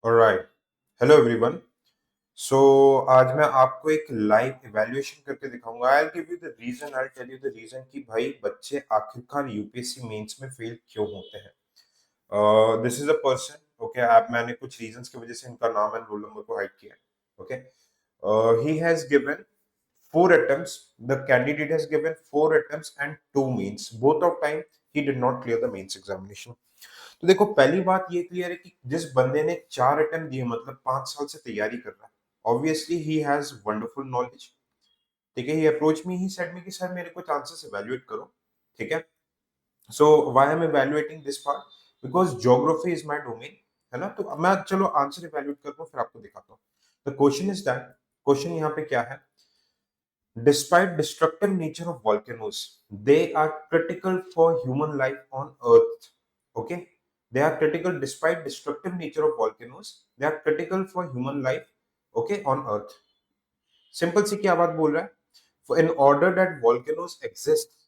Alright. Hello everyone. सो आज मैं आपको एक लाइव इवैल्यूएशन करके दिखाऊंगा। I give you the reason, I tell you the reason कि भाई बच्चे आखिरकार यूपीएससी मेंस में फेल क्यों होते हैं। This is a person. Okay, आप मैंने कुछ रीजंस की वजह से इनका नाम एंड रोल नंबर को हाइड किया। Okay, he has given four attempts. The candidate has given four attempts and two means. Both of time he did not clear the mains examination. तो देखो, पहली बात ये क्लियर है कि जिस बंदे ने 4 अटेम्प्ट दिए, मतलब 5 साल से तैयारी कर रहा है, obviously he has wonderful knowledge. ठीक है, ही अप्रोच मी, ही सेड मी कि सर मेरे को चांसेस इवैल्यूएट करो। ठीक है, so why I am evaluating this part, because geography is my domain, है ना। तो अब मैं चलो आंसर इवैल्यूएट करता हूँ, फिर आपको दिखाता हूँ। The question is that, question यहाँ पे क्या है? Despite destructive nature of volcanoes, they are critical for human life on Earth. Okay, they are critical despite destructive nature of volcanoes. They are critical for human life. Okay, on Earth. Simple सी क्या बात बोल रहा है? For in order that volcanoes exist,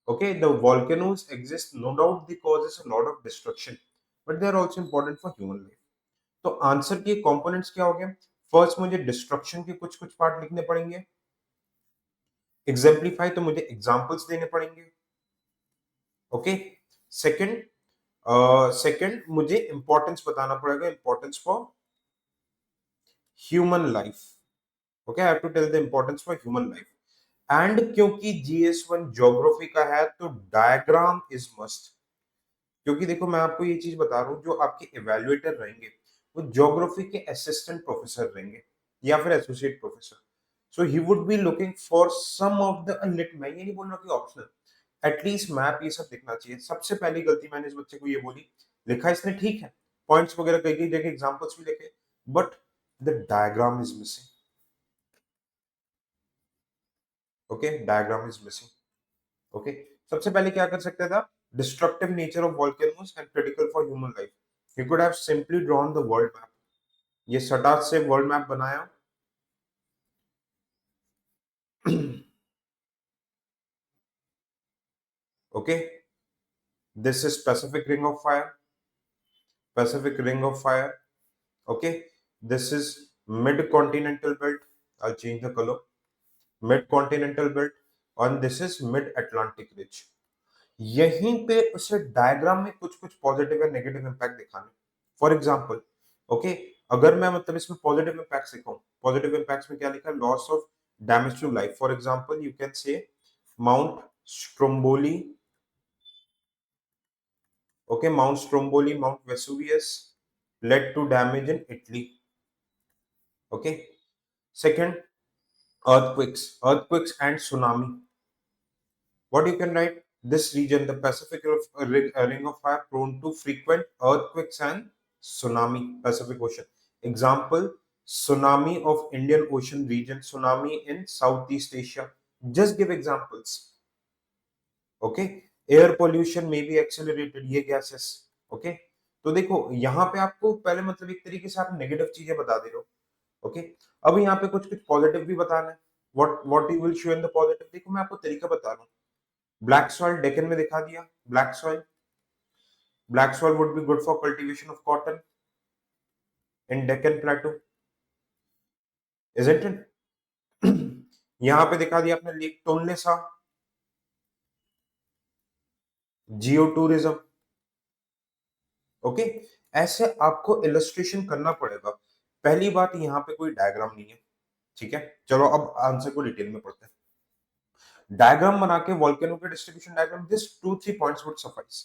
okay, the volcanoes exist. No doubt they causes a lot of destruction, but they are also important for human life. तो answer के components क्या हो गए? फर्स्ट मुझे डिस्ट्रक्शन के कुछ कुछ पार्ट लिखने पड़ेंगे। एग्जाम्पलीफाई तो मुझे एग्जांपल्स देने पड़ेंगे। ओके, सेकंड, सेकंड मुझे इंपॉर्टेंस बताना पड़ेगा, importance for human life. Okay, I have to tell the importance for human life. And क्योंकि जीएस1 ज्योग्राफी का है तो डायग्राम इज मस्ट। क्योंकि देखो, मैं आपको ये चीज बता रहा हूँ, जो आपके इवेल्युएटर रहेंगे वो ज्योग्राफी के असिस्टेंट प्रोफेसर रहेंगे या फिर associate professor. So he would be looking for some of the lit, मैं ये नहीं बोल रहा कि ऑप्शनल, एटलीस्ट मैप ये सब दिखना चाहिए। सबसे पहली गलती मैंने इस बच्चे को ये बोली, लिखा इसने ठीक है, पॉइंट्स वगैरह कई कई जगह एग्जांपल्स भी लिखे, but the diagram is missing. Okay, diagram is missing. Okay, सबसे पहले क्या कर सकते था? Destructive nature of volcanoes and critical for human life. He could have simply drawn the world map. ये सटाट से वर्ल्ड मैप बनाया। Okay, this is Pacific ring of fire, Pacific ring of fire. Okay, this is mid continental belt. I'll change the color. Mid continental belt, and this is mid Atlantic ridge. यहीं पे उसे diagram में कुछ कुछ positive या negative impact दिखाने। For example, okay, अगर मैं मतलब इसमें पॉजिटिव इंपैक्ट लिखूं, पॉजिटिव इंपैक्ट्स में क्या लिखा है? Loss of damage to life. For example you can say mount Stromboli. Okay, mount Stromboli, mount Vesuvius led to damage in Italy. Okay, second, earthquakes and tsunami. What you can write? This region, the Pacific ring of fire, prone to frequent earthquakes and tsunami. Pacific Ocean. Example: tsunami of Indian Ocean region, tsunami in Southeast Asia. Just give examples. Okay. Air pollution may be accelerated. ये gases. Okay. तो देखो, यहाँ पे आपको पहले मतलब एक तरीके से आप नेगेटिव चीजें बता दे रहे हो। ओके, अब यहाँ पे कुछ कुछ पॉजिटिव भी बताना है। What you will show in the positive, देखो मैं आपको तरीका बता रहा हूँ। ब्लैक सॉइल डेक्कन में दिखा दिया। Black soil, black soil would be good for cultivation of cotton in Deccan plateau, isn't it? यहाँ पे दिखा दिया आपने लेक टोनले सा, जियो टूरिज्म। ओके, ऐसे आपको इलस्ट्रेशन करना पड़ेगा। पहली बात, यहाँ पे कोई डायग्राम नहीं है। ठीक है, चलो अब आंसर को डिटेल में पढ़ते हैं। डायग्राम बना के वोल्केनो के distribution diagram, this 2-3 points would suffice.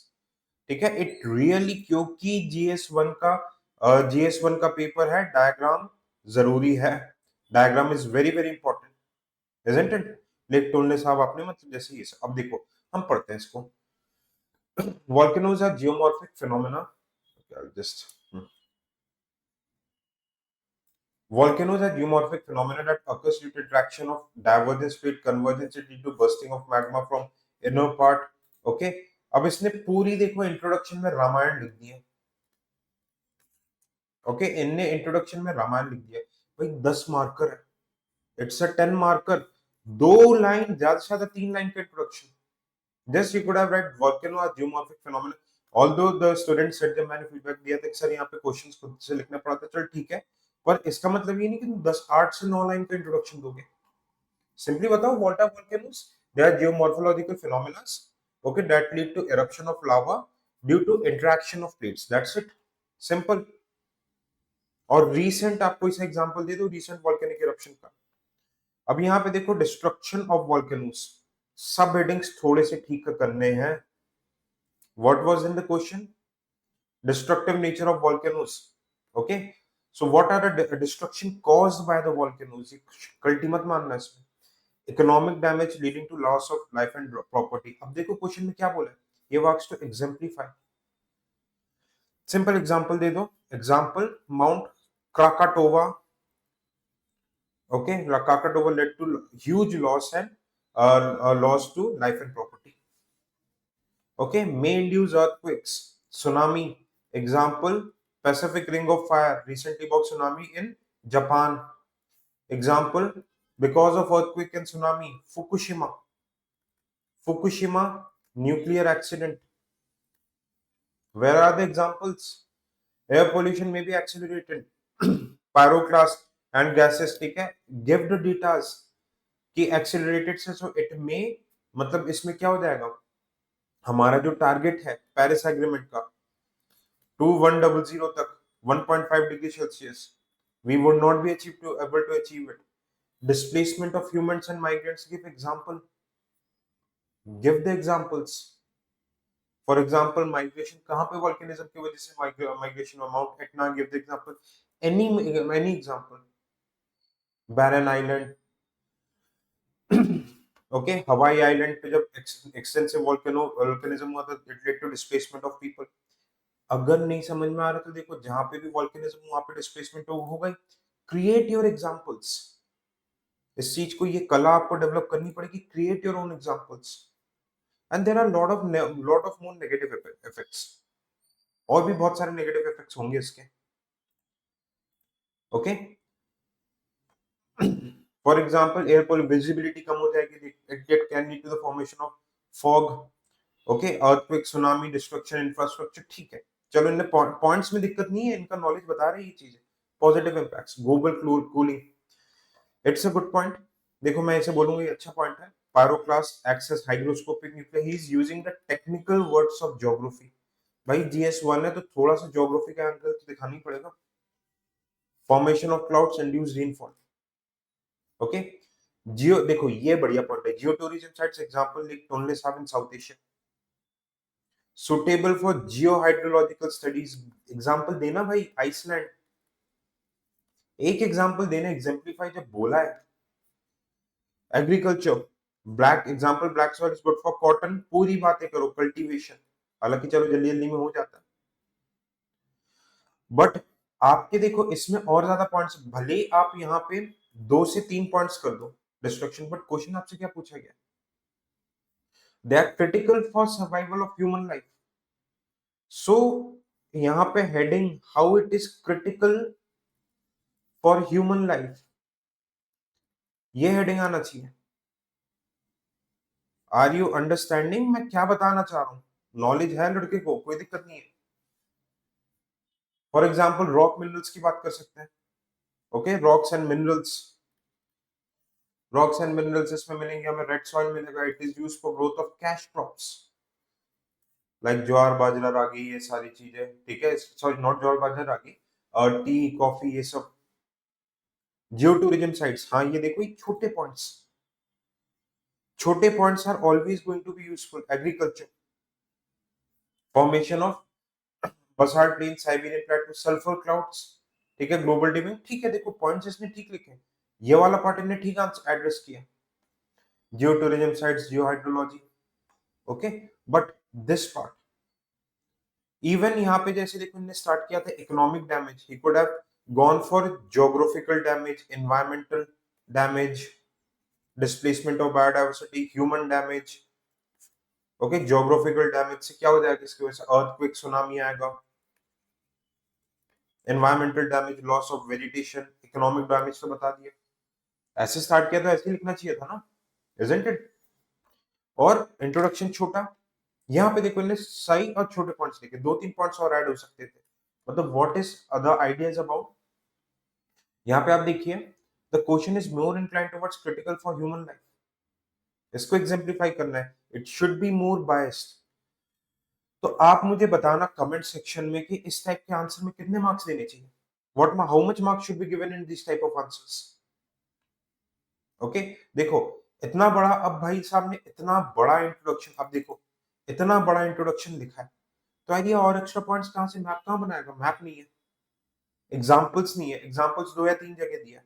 ठीक है, इट रियली, क्योंकि जीएस वन का पेपर है, डायग्राम जरूरी है। Diagram is very very important, isn't it? Lake Tonle साहब आपने मतलब जैसे ये सब, अब देखो हम पढ़ते हैं इसको। Volcanoes are geomorphic phenomena. Just volcanoes are geomorphic phenomena that occurs due to attraction of divergence fluid, convergence due to bursting of magma from inner part. Okay, अब इसने पूरी देखो इंट्रोडक्शन में रामायण लिख दिया। ओके, इनने इंट्रोडक्शन में रामायण लिख दिया। भाई 10 मार्कर है, इट्स अ 10 मार्कर। 2 लाइन, ज्यादा से ज्यादा 3 लाइन का introduction. Just you could have write volcano are geomorphic phenomena. Although the student said जब मैंने फीडबैक दिया था कि सर यहाँ पे क्वेश्चंस खुद से लिखना पड़ा था, चल ठीक है, पर इसका मतलब ये नहीं कि तुम 10 8 से 9 लाइन का इंट्रोडक्शन दोगे। सिंपली बताओ what are volcanoes? They are geomorphological phenomena, okay, that lead to eruption of lava due to interaction of plates, that's it, simple. और रीसेंट आपको इसे एग्जांपल दे दो रीसेंट वोल्केनिक eruption का। अब यहाँ पे देखो डिस्ट्रक्शन ऑफ वोल्केनोस, सब हेडिंग्स थोड़े से ठीक करने हैं। What was in the question? destructive nature of volcanoes, okay, so what are the destruction caused by the volcanoes? कल्टी मत मानना इसमें। Economic damage leading to loss of life and property. अब देखो क्वेश्चन में क्या बोला है, ये works to exemplify. Simple example दे दो, example mount Krakatoa, okay, Krakatoa led to huge loss and loss to life and property, okay, may induce earthquakes, tsunami, example Pacific ring of fire, recently about tsunami in Japan, example because of earthquake and tsunami Fukushima nuclear accident. Where are the examples? Air pollution may be accelerated, pyroclast and gases, ठीक है, give the datas कि accelerated से, so it may, मतलब इसमें क्या हो जाएगा, हमारा जो टारगेट है पेरिस एग्रीमेंट का 2100 तक 1.5 degree Celsius, we would not be able to achieve it. Displacement of humans and migrants, give example, give the examples. For example, migration, कहाँ पे volcanism की वजह से migration, Mount Etna, give the example, any example, Barren Island, okay, Hawaii Island पे जब extensive volcanism हुआ था, it led to displacement of people. अगर नहीं समझ में आ रहा तो देखो जहां पे भी वॉल्केनिज्म वहां पे डिस्प्लेसमेंट हो गई। क्रिएट योर एग्जांपल्स, इस चीज को, ये कला आपको डेवलप करनी पड़ेगी, create your own examples, and there are lot of more negative effects, और भी बहुत सारे नेगेटिव इफेक्ट्स होंगे इसके, okay. For example air pollution, visibility कम हो जाएगी, it can lead to the formation of fog, okay, earthquake, tsunami, destruction infrastructure, ठीक है, चलो इन पॉइंट्स में दिक्कत नहीं है, इनका नॉलेज बता रही है ये चीजें। Positive impacts, global cooling, it's a good point. देखो मैं इसे बोलूंगा ये अच्छा पॉइंट है। Pyroclast excess hygroscopic nuclear, he is using the technical words of geography. भाई GS1 है तो थोड़ा सा ज्योग्राफी का एंगल तो दिखाना ही पड़ेगा। Formation of clouds induce rainfall, okay. Geo, देखो ये बढ़िया पॉइंट है, geo tourism sites example like Tonle Sap in South Asia, suitable for geo hydrological studies, example देना भाई, आइसलैंड, एक एग्जांपल देना, एग्जाम्पलीफाई जब बोला है। Agriculture, black example, black soil is good for cotton, पूरी बातें करो, कल्टीवेशन, हालांकि चलो जल्दी जल्दी में हो जाता है, बट आपके देखो इसमें और ज्यादा पॉइंट्स, भले ही आप यहाँ पे 2 से 3 पॉइंट्स कर दो डिस्ट्रक्शन, बट क्वेश्चन आपसे क्या पूछा गया, they are critical for survival of human life, so यहाँ पे heading how it is critical for human life, ये हेडिंग आना चाहिए। आर यू अंडरस्टैंडिंग मैं क्या बताना चाह रहा हूं? नॉलेज है लड़के को, कोई दिक्कत नहीं है। फॉर एग्जाम्पल रॉक मिनरल्स की बात कर सकते हैं, ओके, रॉक्स एंड मिनरल्स इसमें मिलेंगे हमें, रेड सॉइल मिलेगा, it is used for growth of cash crops like jowar bajra ragi, ये सारी चीजें, ठीक है, सॉरी नॉट ज्वार बाजरा रागी, और टी कॉफी, ये सब। जियो टूरिज्म साइट्स, हाँ ये देखो ये छोटे points are always going to be useful. Agriculture, formation of basalt plain, Siberian plateau, sulphur clouds, ठीक है, ग्लोबल डिमिंग, ठीक है, देखो पॉइंट्स इसने ठीक लिखे, ये वाला पार्ट इन्हें ठीक एड्रेस किया, जियो tourism sites, geohydrology, okay, but this part, even यहाँ पे जैसे देखो इन्हें स्टार्ट किया था economic damage, he could have gone for geographical damage, environmental damage, displacement of biodiversity, human damage, okay, geographical damage से क्या हो जाएगा, इसकी वजह से अर्थक्वेक, सुनामी आएगा, environmental damage, loss of vegetation, economic damage तो बता दिया, ऐसे स्टार्ट किया था, ऐसे लिखना चाहिए था ना, इजंट इट? और इंट्रोडक्शन छोटा, यहाँ पे देखो इन्हें सही और छोटे पॉइंट्स लिखे, 2-3 पॉइंट्स और ऐड हो सकते थे। मतलब what is other ideas about, यहाँ पे आप देखिए, the question is more incline towards critical for human life. इसको एग्जाम्प्लीफाई करना है, it should be more biased. तो आप मुझे बताना कमेंट सेक्शन में कि इस टाइप के आंसर में कितने मार्क्स देने चाहिए, what how much marks should be given in this type of answers. Okay, देखो इतना बड़ा, अब भाई साहब ने इतना बड़ा इंट्रोडक्शन, अब देखो इतना बड़ा इंट्रोडक्शन लिखा है, तो आइडिया और एक्स्ट्रा पॉइंट्स कहां से, मैप कहां बनाएगा, मैप नहीं है, एग्जांपल्स नहीं है, एग्जांपल्स 2 या 3 जगह दिया है।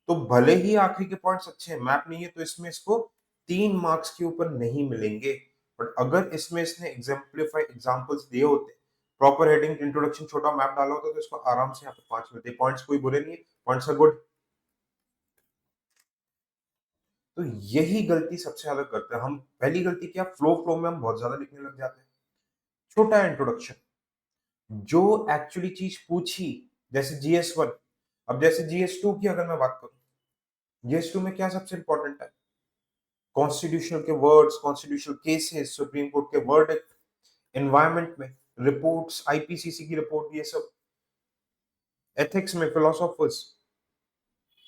तो भले ही आखिरी के पॉइंट्स अच्छे हैं, मैप नहीं है, तो इसमें इसको 3 मार्क्स के ऊपर नहीं मिलेंगे। बट अगर इसमें इसने एग्जाम्पलीफाई एग्जांपल्स दिए होते, प्रॉपर हेडिंग इंट्रोडक्शन छोटा मैप डाला होता, तो इसको आराम से यहाँ पे 5 मिलते। पॉइंट्स कोई बुरे नहीं है, पॉइंट्स आर गुड। तो यही गलती सबसे ज्यादा करते हैं हम। पहली गलती क्या, फ्लो फ्लो में हम बहुत ज्यादा लिखने लग जाते हैं। छोटा इंट्रोडक्शन, जो एक्चुअली चीज पूछी, जैसे GS1, अब जैसे GS2 की अगर मैं बात करूं, GS2 में क्या सबसे इंपॉर्टेंट है, कॉन्स्टिट्यूशनल के words, constitutional cases, supreme court के वर्डिक्ट, एनवायरनमेंट में रिपोर्ट्स, IPCC की रिपोर्ट, ये सब, एथिक्स में फिलोसोफर्स,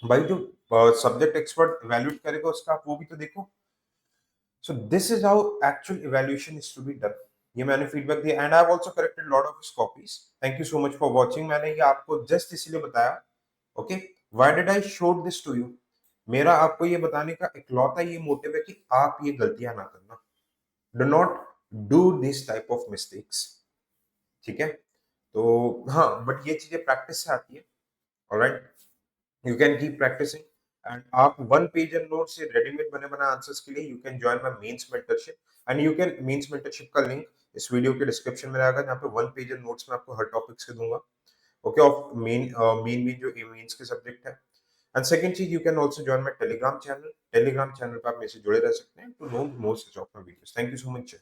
भाई जो सब्जेक्ट एक्सपर्ट इवैल्यूएट करेगा उसका, आप वो भी तो देखो। So this is how actual evaluation is to be done. ये मैंने फीडबैक दिया and I have also corrected lot of his copies. Thank you so much for watching. मैंने ये आपको जस्ट इसलिए बताया, okay, why did I show this to you, मेरा आपको ये बताने का इकलौता ये मोटिव है कि आप ये गलतियां ना करना, do not do this type of mistakes. ठीक है, तो हाँ, बट ये चीजें प्रैक्टिस से आती है। Alright, you can keep practicing and आप 1 पेज एंड नोट से रेडीमेड बने बना आंसर्स के लिए you can join my mains mentorship. And you can, mains mentorship का लिंक इस वीडियो के डिस्क्रिप्शन में रहेगा, जहाँ पे 1 पेज एंड नोट्स में आपको हर टॉपिक्स के दूंगा, ओके, ऑफ मेन जो मेंस के सब्जेक्ट है। एंड सेकंड चीज, you can also join my telegram channel, telegram channel पे आप मेरे से जुड़े रह सकते हैं to know more such of my videos. Thank you so much.